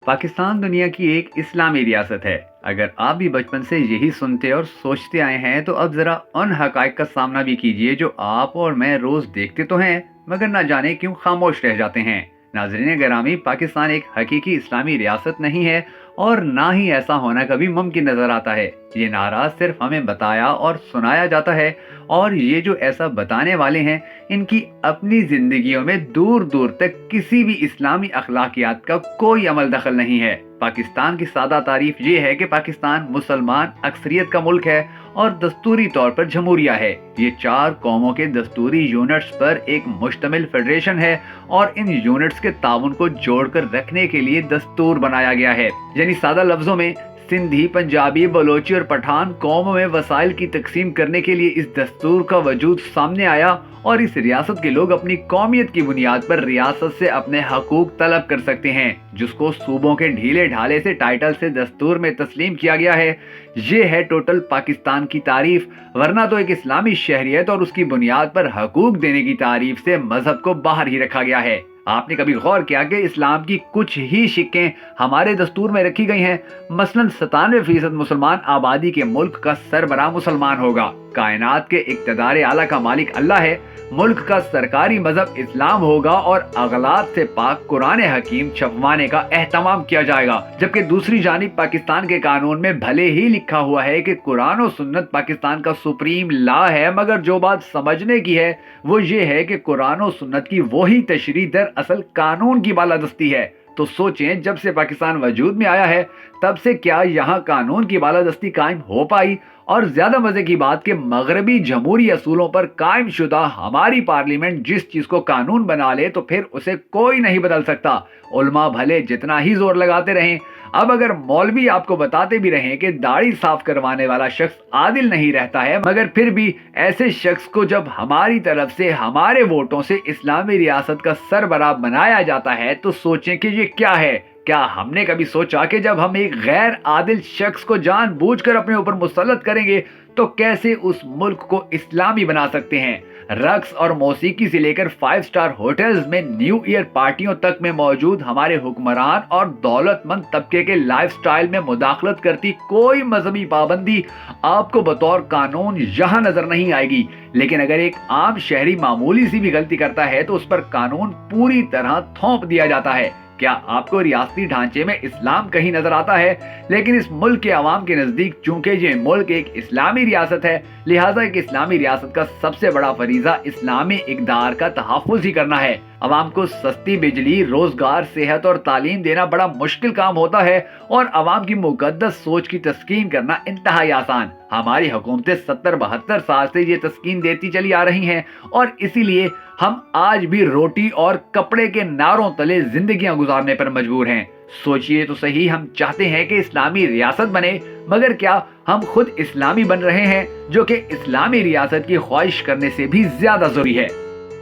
पाकिस्तान दुनिया की एक इस्लामी रियासत है। अगर आप भी बचपन से यही सुनते और सोचते आए हैं तो अब जरा उन हकाइक का सामना भी कीजिए जो आप और मैं रोज देखते तो हैं मगर ना जाने क्यों खामोश रह जाते हैं। नाज़रीन गिरामी, पाकिस्तान एक हकीकी इस्लामी रियासत नहीं है और ना ही ऐसा होना कभी मुमकिन नजर आता है। ये नारा सिर्फ हमें बताया और सुनाया जाता है और ये जो ऐसा बताने वाले हैं इनकी अपनी जिंदगियों में दूर दूर तक किसी भी इस्लामी अखलाकियात का कोई अमल दखल नहीं है। पाकिस्तान की सादा तारीफ ये है कि पाकिस्तान मुसलमान अक्सरियत का मुल्क है और दस्तूरी तौर पर जमहूरिया है। ये 4 कौमों के दस्तूरी यूनिट्स पर एक मुश्तमिल फेडरेशन है और इन यूनिट्स के ताउन को जोड़कर रखने के लिए दस्तूर बनाया गया है। यानी सादा लफ्जों में सिंधी, पंजाबी, बलोची और पठान कौमों में वसाइल की तकसीम करने के लिए इस दस्तूर का वजूद सामने आया और इस रियासत के लोग अपनी कौमियत की बुनियाद पर रियासत से अपने हकूक तलब कर सकते हैं, जिसको सूबों के ढीले ढाले से टाइटल से दस्तूर में तस्लीम किया गया है। ये है टोटल पाकिस्तान की तारीफ, वरना तो एक इस्लामी शहरियत और उसकी बुनियाद पर हकूक देने की तारीफ से मजहब को बाहर ही रखा गया है। आपने कभी गौर किया कि इस्लाम की कुछ ही शिक्कें हमारे दस्तूर में रखी गई हैं? मसलन 97% मुसलमान आबादी के मुल्क का सरबराह मुसलमान होगा। कायनात के इक्तदार आला का मालिक अल्लाह है। मुल्क का सरकारी मजहब इस्लाम होगा और अगलात से पाक कुरान हकीम छपवाने का एहतमाम किया जाएगा। जबकि दूसरी जानिब पाकिस्तान के कानून में भले ही लिखा हुआ है कि कुरान और सुन्नत पाकिस्तान का सुप्रीम लॉ है, मगर जो बात समझने की है वो ये है कि कुरान और सुन्नत की वही तशरीह दरअसल कानून की बालादस्ती है। तो सोचें, जब से पाकिस्तान वजूद में आया है तब से क्या यहाँ कानून की बालादस्ती कायम हो पाई? और ज्यादा मजे की बात कि मगरबी जमहूरी असूलों पर कायम शुदा हमारी पार्लियामेंट जिस चीज को कानून बना ले तो फिर उसे कोई नहीं बदल सकता। उलमा भले जितना ही जोर लगाते रहें, अब अगर मौलवी आपको बताते भी रहें कि दाढ़ी साफ करवाने वाला शख्स आदिल नहीं रहता है, मगर फिर भी ऐसे शख्स को जब हमारी तरफ से हमारे वोटों से इस्लामी रियासत का सरबराह बनाया जाता है तो सोचें कि ये क्या है। क्या हमने कभी सोचा कि जब हम एक गैर आदिल शख्स को जानबूझकर अपने ऊपर मुसल्लत करेंगे तो कैसे उस मुल्क को इस्लामी बना सकते हैं? रक्स और मौसीकी से लेकर 5 स्टार होटल्स में न्यू ईयर पार्टियों तक में मौजूद हमारे हुक्मरान और दौलतमंद तबके के लाइफस्टाइल में मुदाखलत करती कोई मजहबी पाबंदी आपको बतौर कानून यहाँ नजर नहीं आएगी। लेकिन अगर एक आम शहरी मामूली सी भी गलती करता है तो उस पर कानून पूरी तरह थोप दिया जाता है। क्या आपको रियासती ढांचे में इस्लाम कहीं नजर आता है? लेकिन इस मुल्क के अवाम के नजदीक चूंकि ये मुल्क एक इस्लामी रियासत है, लिहाजा एक इस्लामी रियासत का सबसे बड़ा फरीजा इस्लामी इक़दार का तहफ़्फ़ुज़ ही करना है। अवाम को सस्ती बिजली, रोजगार, सेहत और तालीम देना बड़ा मुश्किल काम होता है और अवाम की मुक़द्दस सोच की तस्कीन करना इंतहाई आसान। हमारी हुकूमतें 70-72 साल से ये तस्कीन देती चली आ रही हैं और इसीलिए हम आज भी रोटी और कपड़े के नारों तले जिंदगियां गुजारने पर मजबूर हैं। सोचिए तो सही, हम चाहते हैं कि इस्लामी रियासत बने, मगर क्या हम खुद इस्लामी बन रहे हैं, जो कि इस्लामी रियासत की ख्वाहिश करने से भी ज्यादा जरूरी है।